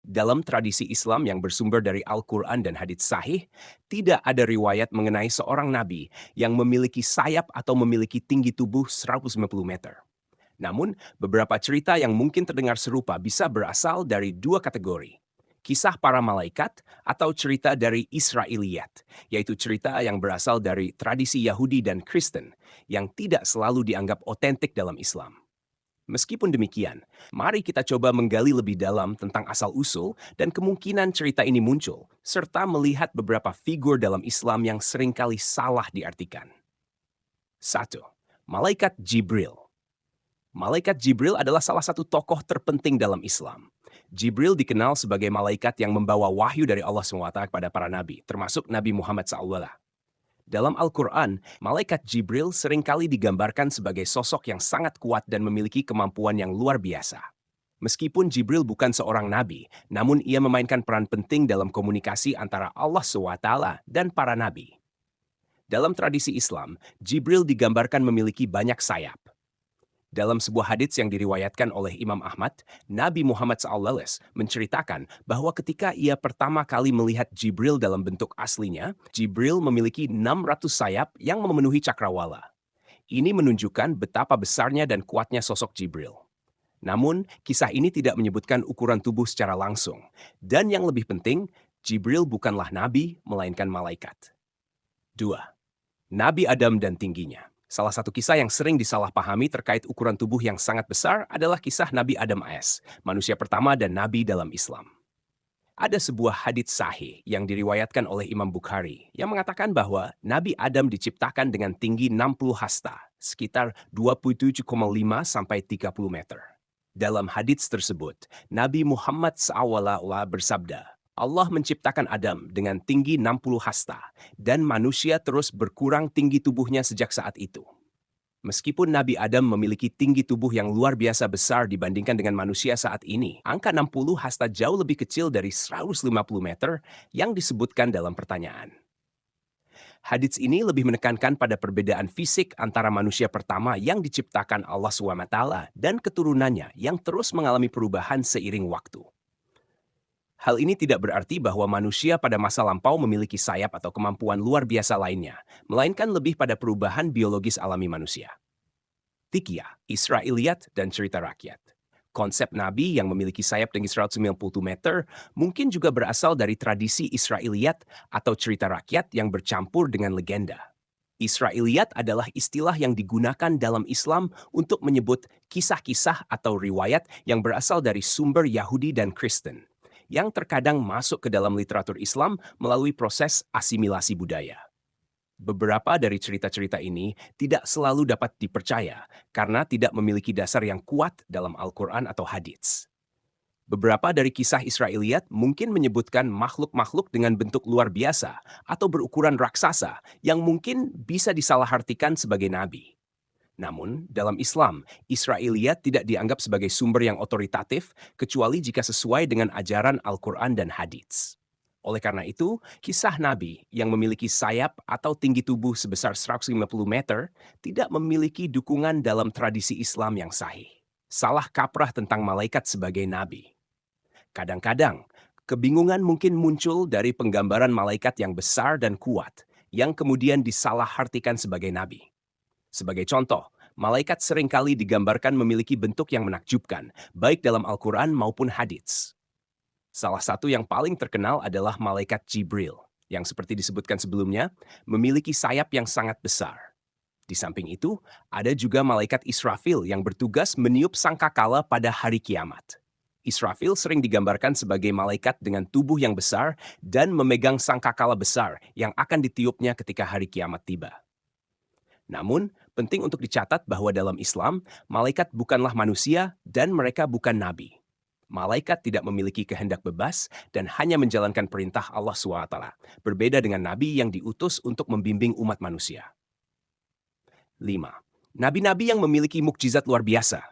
Dalam tradisi Islam yang bersumber dari Al-Quran dan hadits sahih, tidak ada riwayat mengenai seorang nabi yang memiliki sayap atau memiliki tinggi tubuh 150 meter. Namun, beberapa cerita yang mungkin terdengar serupa bisa berasal dari dua kategori. Kisah para malaikat atau cerita dari Israiliyat, yaitu cerita yang berasal dari tradisi Yahudi dan Kristen yang tidak selalu dianggap otentik dalam Islam. Meskipun demikian, mari kita coba menggali lebih dalam tentang asal-usul dan kemungkinan cerita ini muncul, serta melihat beberapa figur dalam Islam yang seringkali salah diartikan. 1. Malaikat Jibril. Malaikat Jibril adalah salah satu tokoh terpenting dalam Islam. Jibril dikenal sebagai malaikat yang membawa wahyu dari Allah SWT kepada para nabi, termasuk Nabi Muhammad SAW. Dalam Al-Quran, malaikat Jibril seringkali digambarkan sebagai sosok yang sangat kuat dan memiliki kemampuan yang luar biasa. Meskipun Jibril bukan seorang nabi, namun ia memainkan peran penting dalam komunikasi antara Allah SWT dan para nabi. Dalam tradisi Islam, Jibril digambarkan memiliki banyak sayap. Dalam sebuah hadits yang diriwayatkan oleh Imam Ahmad, Nabi Muhammad SAW menceritakan bahwa ketika ia pertama kali melihat Jibril dalam bentuk aslinya, Jibril memiliki 600 sayap yang memenuhi cakrawala. Ini menunjukkan betapa besarnya dan kuatnya sosok Jibril. Namun, kisah ini tidak menyebutkan ukuran tubuh secara langsung. Dan yang lebih penting, Jibril bukanlah nabi, melainkan malaikat. 2. Nabi Adam dan tingginya. Salah satu kisah yang sering disalahpahami terkait ukuran tubuh yang sangat besar adalah kisah Nabi Adam AS, manusia pertama dan nabi dalam Islam. Ada sebuah hadits sahih yang diriwayatkan oleh Imam Bukhari yang mengatakan bahwa Nabi Adam diciptakan dengan tinggi 60 hasta, sekitar 27,5 sampai 30 meter. Dalam hadits tersebut, Nabi Muhammad SAW bersabda, Allah menciptakan Adam dengan tinggi 60 hasta, dan manusia terus berkurang tinggi tubuhnya sejak saat itu. Meskipun Nabi Adam memiliki tinggi tubuh yang luar biasa besar dibandingkan dengan manusia saat ini, angka 60 hasta jauh lebih kecil dari 150 meter yang disebutkan dalam pertanyaan. Hadits ini lebih menekankan pada perbedaan fisik antara manusia pertama yang diciptakan Allah SWT dan keturunannya yang terus mengalami perubahan seiring waktu. Hal ini tidak berarti bahwa manusia pada masa lampau memiliki sayap atau kemampuan luar biasa lainnya, melainkan lebih pada perubahan biologis alami manusia. 3. Israiliyat dan cerita rakyat. Konsep nabi yang memiliki sayap tinggi 190 meter mungkin juga berasal dari tradisi Israiliyat atau cerita rakyat yang bercampur dengan legenda. Israiliyat adalah istilah yang digunakan dalam Islam untuk menyebut kisah-kisah atau riwayat yang berasal dari sumber Yahudi dan Kristen, yang terkadang masuk ke dalam literatur Islam melalui proses asimilasi budaya. Beberapa dari cerita-cerita ini tidak selalu dapat dipercaya karena tidak memiliki dasar yang kuat dalam Al-Quran atau hadits. Beberapa dari kisah Israiliyat mungkin menyebutkan makhluk-makhluk dengan bentuk luar biasa atau berukuran raksasa yang mungkin bisa disalahartikan sebagai nabi. Namun, dalam Islam, Israiliyat tidak dianggap sebagai sumber yang otoritatif kecuali jika sesuai dengan ajaran Al-Quran dan hadits. Oleh karena itu, kisah Nabi yang memiliki sayap atau tinggi tubuh sebesar 150 meter tidak memiliki dukungan dalam tradisi Islam yang sahih. Salah kaprah tentang malaikat sebagai Nabi. Kadang-kadang, kebingungan mungkin muncul dari penggambaran malaikat yang besar dan kuat, yang kemudian disalahartikan sebagai Nabi. Sebagai contoh, malaikat seringkali digambarkan memiliki bentuk yang menakjubkan, baik dalam Al-Quran maupun hadits. Salah satu yang paling terkenal adalah malaikat Jibril, yang seperti disebutkan sebelumnya, memiliki sayap yang sangat besar. Di samping itu, ada juga malaikat Israfil yang bertugas meniup sangkakala pada hari kiamat. Israfil sering digambarkan sebagai malaikat dengan tubuh yang besar dan memegang sangkakala besar yang akan ditiupnya ketika hari kiamat tiba. Namun, penting untuk dicatat bahwa dalam Islam, malaikat bukanlah manusia dan mereka bukan nabi. Malaikat tidak memiliki kehendak bebas dan hanya menjalankan perintah Allah SWT, berbeda dengan nabi yang diutus untuk membimbing umat manusia. 5. Nabi-nabi yang memiliki mukjizat luar biasa.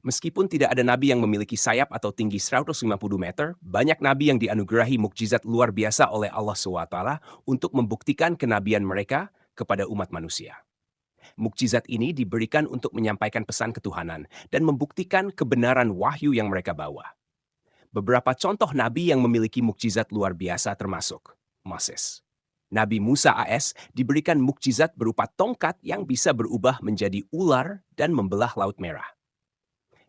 Meskipun tidak ada nabi yang memiliki sayap atau tinggi 150 meter, banyak nabi yang dianugerahi mukjizat luar biasa oleh Allah SWT untuk membuktikan kenabian mereka kepada umat manusia. Mukjizat ini diberikan untuk menyampaikan pesan ketuhanan dan membuktikan kebenaran wahyu yang mereka bawa. Beberapa contoh nabi yang memiliki mukjizat luar biasa termasuk Moses. Nabi Musa AS diberikan mukjizat berupa tongkat yang bisa berubah menjadi ular dan membelah Laut Merah.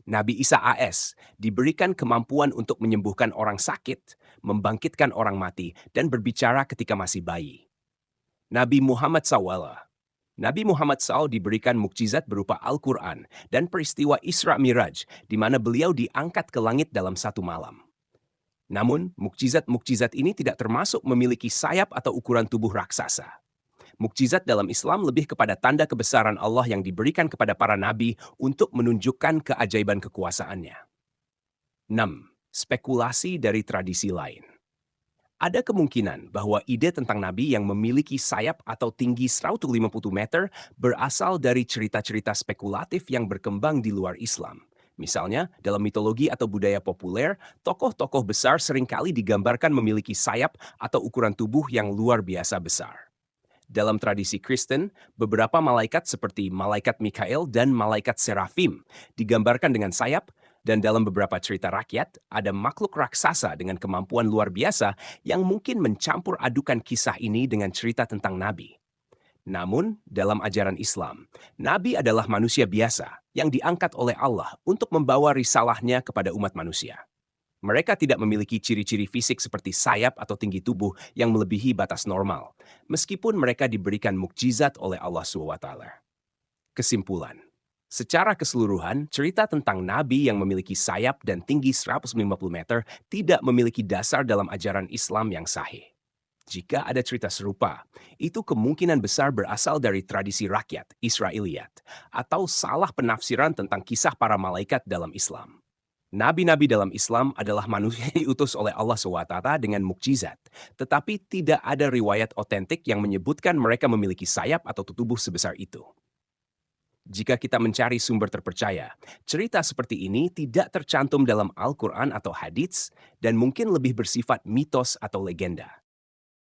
Nabi Isa AS diberikan kemampuan untuk menyembuhkan orang sakit, membangkitkan orang mati, dan berbicara ketika masih bayi. Nabi Muhammad SAW. Nabi Muhammad SAW diberikan mukjizat berupa Al-Quran dan peristiwa Isra Miraj, di mana beliau diangkat ke langit dalam satu malam. Namun, mukjizat-mukjizat ini tidak termasuk memiliki sayap atau ukuran tubuh raksasa. Mukjizat dalam Islam lebih kepada tanda kebesaran Allah yang diberikan kepada para nabi untuk menunjukkan keajaiban kekuasaannya. 6. Spekulasi dari tradisi lain. Ada kemungkinan bahwa ide tentang nabi yang memiliki sayap atau tinggi 150 meter berasal dari cerita-cerita spekulatif yang berkembang di luar Islam. Misalnya, dalam mitologi atau budaya populer, tokoh-tokoh besar seringkali digambarkan memiliki sayap atau ukuran tubuh yang luar biasa besar. Dalam tradisi Kristen, beberapa malaikat seperti malaikat Mikael dan malaikat Serafim digambarkan dengan sayap, dan dalam beberapa cerita rakyat, ada makhluk raksasa dengan kemampuan luar biasa yang mungkin mencampur adukan kisah ini dengan cerita tentang nabi. Namun, dalam ajaran Islam, nabi adalah manusia biasa yang diangkat oleh Allah untuk membawa risalahnya kepada umat manusia. Mereka tidak memiliki ciri-ciri fisik seperti sayap atau tinggi tubuh yang melebihi batas normal, meskipun mereka diberikan mukjizat oleh Allah SWT. Kesimpulan. Secara keseluruhan, cerita tentang nabi yang memiliki sayap dan tinggi 150 meter tidak memiliki dasar dalam ajaran Islam yang sahih. Jika ada cerita serupa, itu kemungkinan besar berasal dari tradisi rakyat, Israiliyat, atau salah penafsiran tentang kisah para malaikat dalam Islam. Nabi-nabi dalam Islam adalah manusia yang diutus oleh Allah SWT dengan mukjizat, tetapi tidak ada riwayat otentik yang menyebutkan mereka memiliki sayap atau tubuh sebesar itu. Jika kita mencari sumber terpercaya, cerita seperti ini tidak tercantum dalam Al-Quran atau hadits dan mungkin lebih bersifat mitos atau legenda.